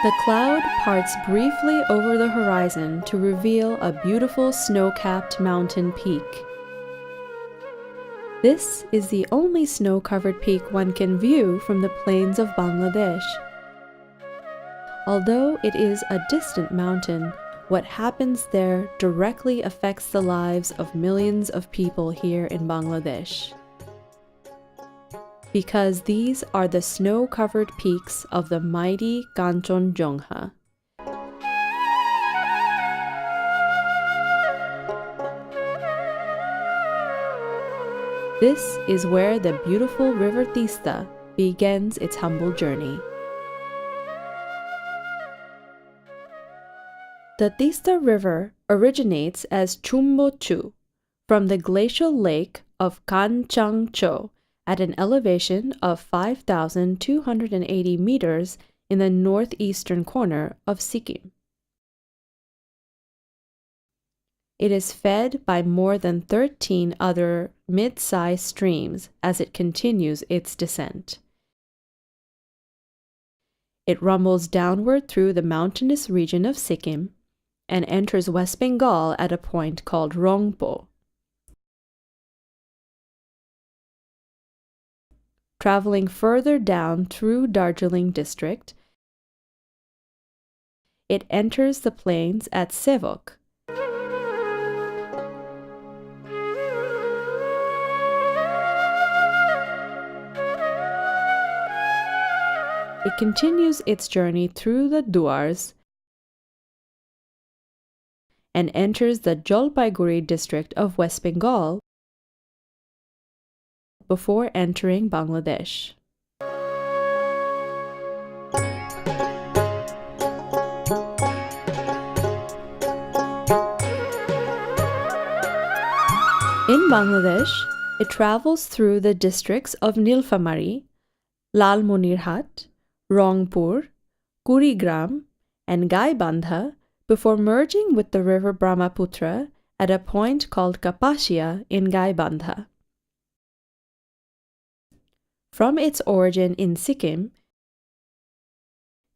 The cloud parts briefly over the horizon to reveal a beautiful snow-capped mountain peak. This is the only snow-covered peak one can view from the plains of Bangladesh. Although it is a distant mountain, what happens there directly affects the lives of millions of people here in Bangladesh. Because these are the snow-covered peaks of the mighty Kanchenjunga. This is where the beautiful river Teesta begins its humble journey. The Teesta River originates as Chumbochu from the glacial lake of Kanchenjunga at an elevation of 5,280 meters in the northeastern corner of Sikkim. It is fed by more than 13 other mid-sized streams as it continues its descent. It rumbles downward through the mountainous region of Sikkim and enters West Bengal at a point called Rangpo. Traveling further down through Darjeeling district, it enters the plains at Sevok. It continues its journey through the Duars and enters the Jalpaiguri district of West Bengal before entering Bangladesh. In Bangladesh, it travels through the districts of Nilphamari, Lalmonirhat, Rangpur, Kurigram, and Gaibandha before merging with the river Brahmaputra at a point called Kapasia in Gaibandha. From its origin in Sikkim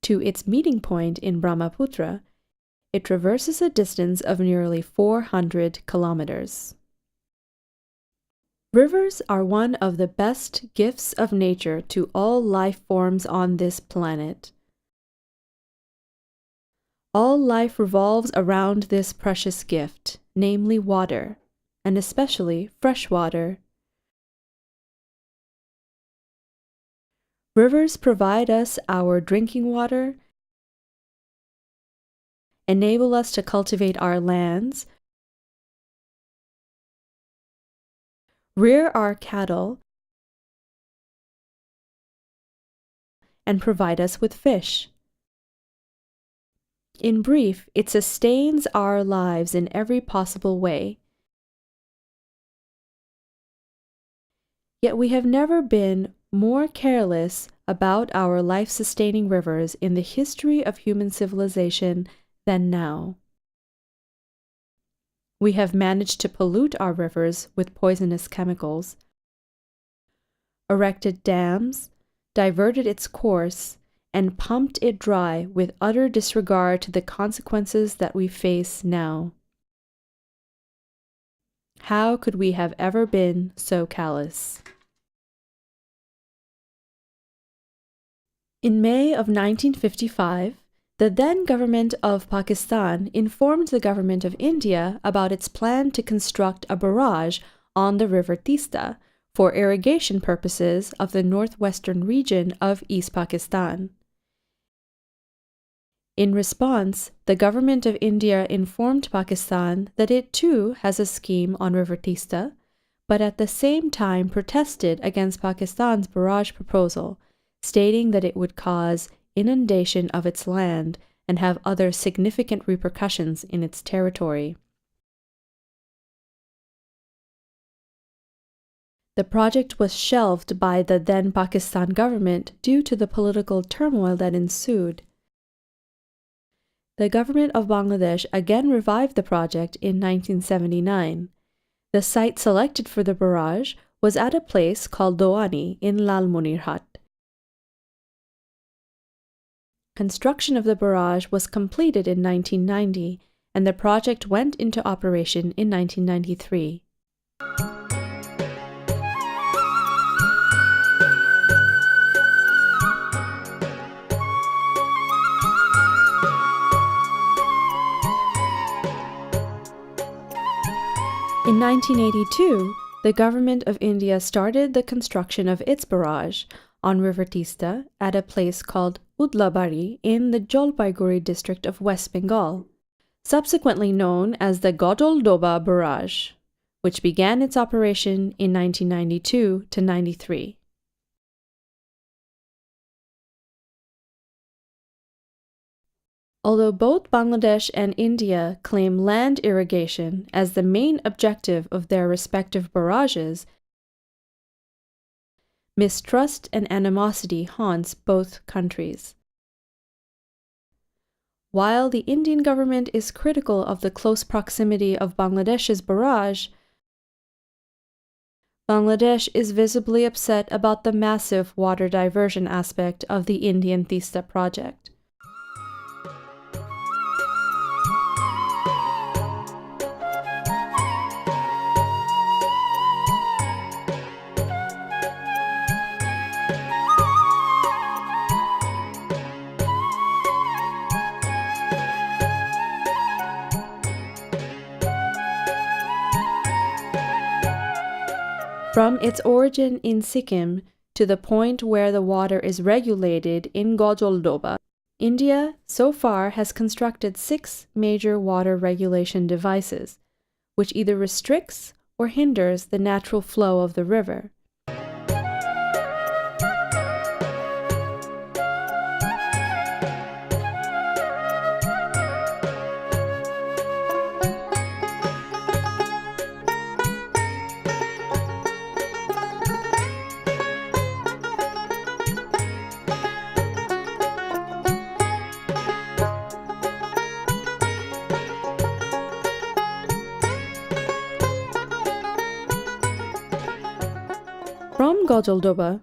to its meeting point in Brahmaputra, it traverses a distance of nearly 400 kilometers. Rivers are one of the best gifts of nature to all life forms on this planet. All life revolves around this precious gift, namely water, and especially fresh water. Rivers provide us our drinking water, enable us to cultivate our lands, rear our cattle, and provide us with fish. In brief, it sustains our lives in every possible way. Yet we have never been more careless about our life-sustaining rivers in the history of human civilization than now. We have managed to pollute our rivers with poisonous chemicals, erected dams, diverted its course, and pumped it dry with utter disregard to the consequences that we face now. How could we have ever been so callous? In May of 1955, the then government of Pakistan informed the government of India about its plan to construct a barrage on the river Teesta for irrigation purposes of the northwestern region of East Pakistan. In response, the government of India informed Pakistan that it too has a scheme on River Teesta, but at the same time protested against Pakistan's barrage proposal, stating that it would cause inundation of its land and have other significant repercussions in its territory. The project was shelved by the then Pakistan government due to the political turmoil that ensued. The government of Bangladesh again revived the project in 1979. The site selected for the barrage was at a place called Doani in Lalmonirhat. Construction of the barrage was completed in 1990, and the project went into operation in 1993. In 1982, the Government of India started the construction of its barrage on River Teesta at a place called Udlabari in the Jalpaiguri district of West Bengal, subsequently known as the Godoldoba Barrage, which began its operation in 1992 to 93. Although both Bangladesh and India claim land irrigation as the main objective of their respective barrages, mistrust and animosity haunts both countries. While the Indian government is critical of the close proximity of Bangladesh's barrage, Bangladesh is visibly upset about the massive water diversion aspect of the Indian Teesta project. From its origin in Sikkim to the point where the water is regulated in Godoldoba, India so far has constructed 6 major water regulation devices, which either restricts or hinders the natural flow of the river. From Godoldoba,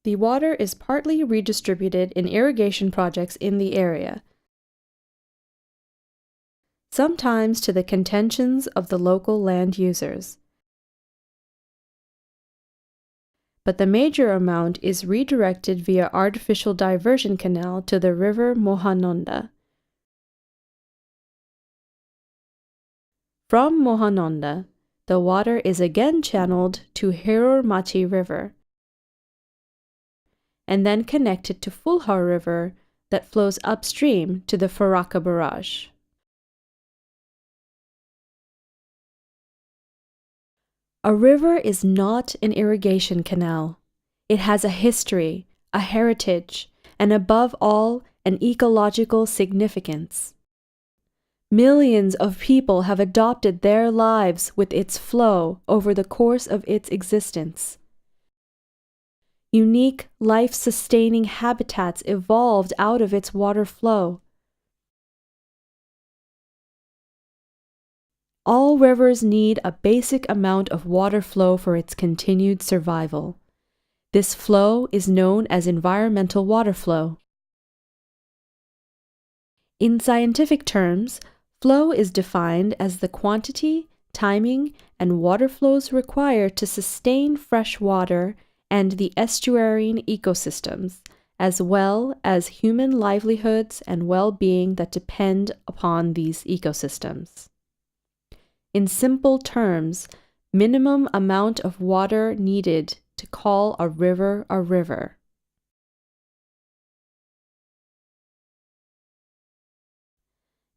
the water is partly redistributed in irrigation projects in the area, sometimes to the contentions of the local land users. But the major amount is redirected via artificial diversion canal to the river Mohanonda. From Mohanonda, the water is again channeled to Hirormachi River, and then connected to Fulhar River that flows upstream to the Farakka Barrage. A river is not an irrigation canal. It has a history, a heritage, and above all, an ecological significance. Millions of people have adopted their lives with its flow over the course of its existence. Unique, life-sustaining habitats evolved out of its water flow. All rivers need a basic amount of water flow for its continued survival. This flow is known as environmental water flow. In scientific terms, flow is defined as the quantity, timing, and water flows required to sustain fresh water and the estuarine ecosystems, as well as human livelihoods and well-being that depend upon these ecosystems. In simple terms, minimum amount of water needed to call a river a river.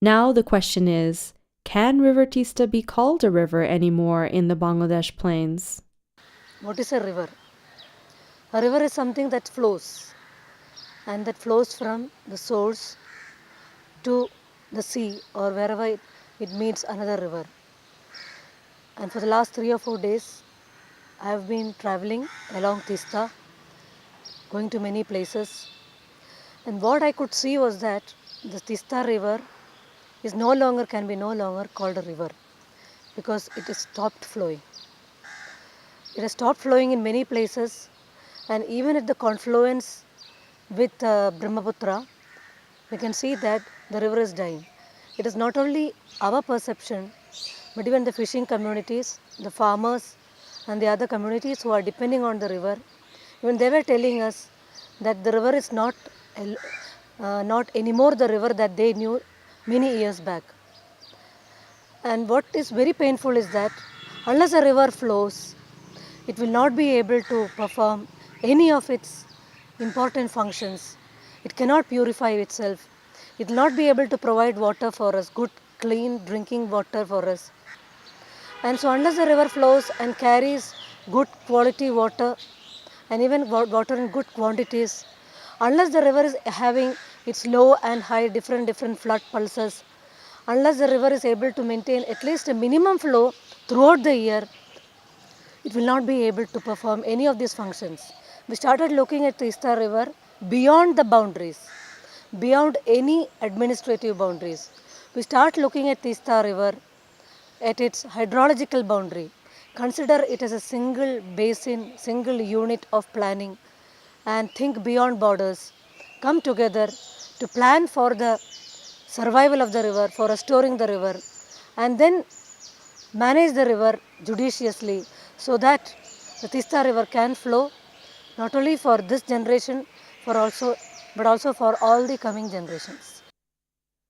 Now the question is, can River Teesta be called a river anymore in the Bangladesh plains? What is a river? A river is something that flows, and that flows from the source to the sea or wherever it meets another river. And for the last 3 or 4 days, I have been traveling along Teesta, going to many places. And what I could see was that the Teesta river is can be no longer called a river because it has stopped flowing. It has stopped flowing in many places, and even at the confluence with Brahmaputra, we can see that the river is dying. It is not only our perception, but even the fishing communities, the farmers, and the other communities who are depending on the river, even they were telling us that the river is not anymore the river that they knew many years back. And what is very painful is that unless a river flows, it will not be able to perform any of its important functions. It cannot purify itself. It will not be able to provide water for us, good, clean drinking water for us. And so, unless the river flows and carries good quality water and even water in good quantities, unless the river is having its low and high different flood pulses, unless the river is able to maintain at least a minimum flow throughout the year, it will not be able to perform any of these functions. We started looking at Teesta river beyond the boundaries, beyond any administrative boundaries. We start looking at Teesta river at its hydrological boundary. Consider it as a single basin, single unit of planning, and think beyond borders. Come together to plan for the survival of the river, for restoring the river, and then manage the river judiciously so that the Teesta river can flow not only for this generation but also for all the coming generations.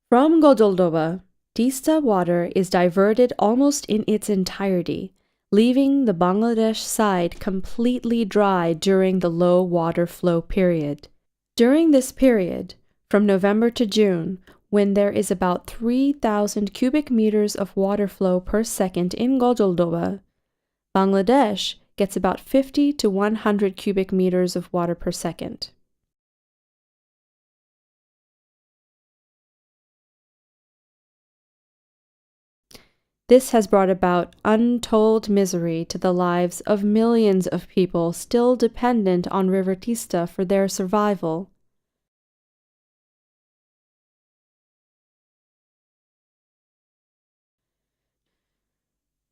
From Godoldoba, Teesta water is diverted almost in its entirety, leaving the Bangladesh side completely dry during the low water flow period. During this period, from November to June, when there is about 3,000 cubic meters of water flow per second in Godoldoba, Bangladesh gets about 50 to 100 cubic meters of water per second. This has brought about untold misery to the lives of millions of people still dependent on River Teesta for their survival.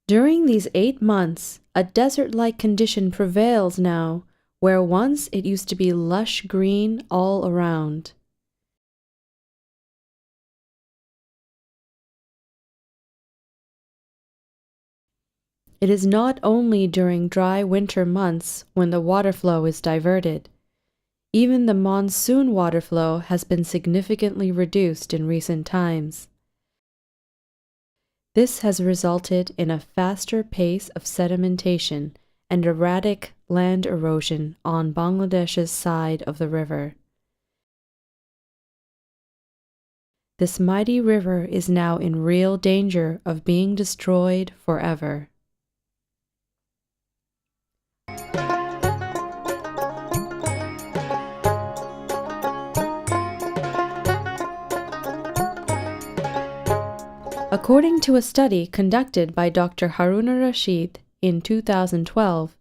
During these 8 months, a desert-like condition prevails now, where once it used to be lush green all around. It is not only during dry winter months when the water flow is diverted. Even the monsoon water flow has been significantly reduced in recent times. This has resulted in a faster pace of sedimentation and erratic land erosion on Bangladesh's side of the river. This mighty river is now in real danger of being destroyed forever. According to a study conducted by Dr. Haruna Rashid in 2012,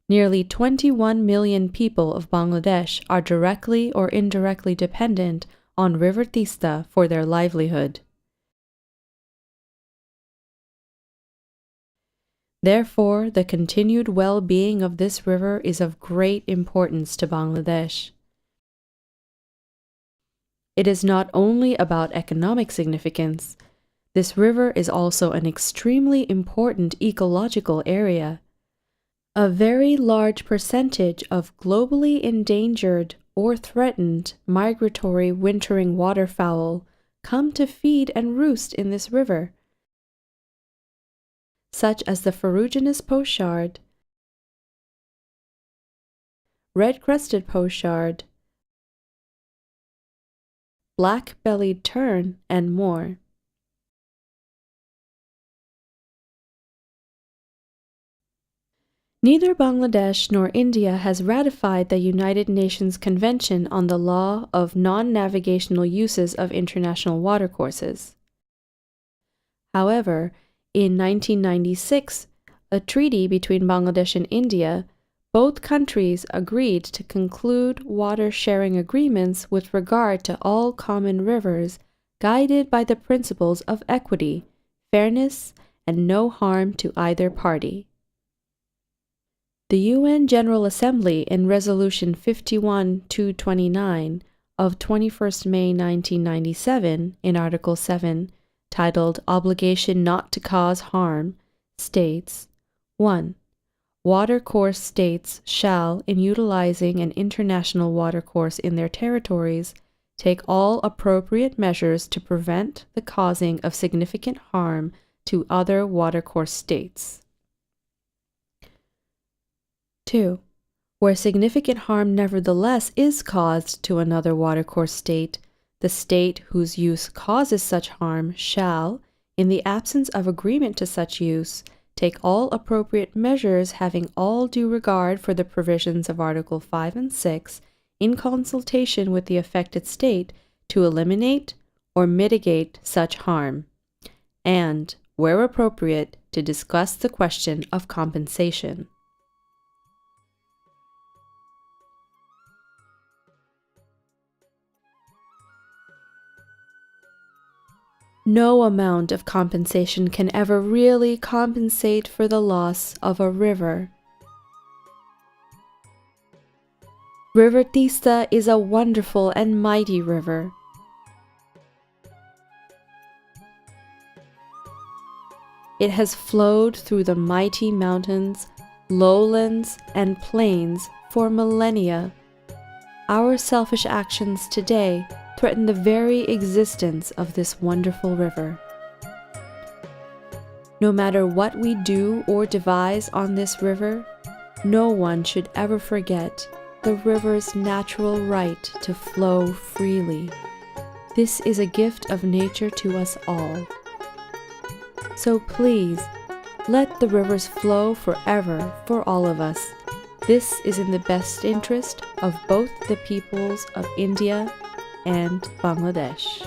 nearly 21 million people of Bangladesh are directly or indirectly dependent on River Teesta for their livelihood. Therefore, the continued well-being of this river is of great importance to Bangladesh. It is not only about economic significance. This river is also an extremely important ecological area. A very large percentage of globally endangered or threatened migratory wintering waterfowl come to feed and roost in this river, such as the ferruginous pochard, red-crested pochard, black-bellied tern, and more. Neither Bangladesh nor India has ratified the United Nations Convention on the Law of Non-Navigational Uses of International Watercourses. However, in 1996, a treaty between Bangladesh and India, both countries agreed to conclude water-sharing agreements with regard to all common rivers guided by the principles of equity, fairness, and no harm to either party. The UN General Assembly in Resolution 51-229 of 21st May 1997 in Article 7, titled Obligation Not to Cause Harm, states 1. Watercourse states shall, in utilizing an international watercourse in their territories, take all appropriate measures to prevent the causing of significant harm to other watercourse states. 2. Where significant harm nevertheless is caused to another watercourse state, the state whose use causes such harm shall, in the absence of agreement to such use, take all appropriate measures having all due regard for the provisions of Article 5 and 6 in consultation with the affected state to eliminate or mitigate such harm, and, where appropriate, to discuss the question of compensation. No amount of compensation can ever really compensate for the loss of a river. River Teesta is a wonderful and mighty river. It has flowed through the mighty mountains, lowlands, and plains for millennia. Our selfish actions today threaten the very existence of this wonderful river. No matter what we do or devise on this river, no one should ever forget the river's natural right to flow freely. This is a gift of nature to us all. So please, let the rivers flow forever for all of us. This is in the best interest of both the peoples of India and Bangladesh.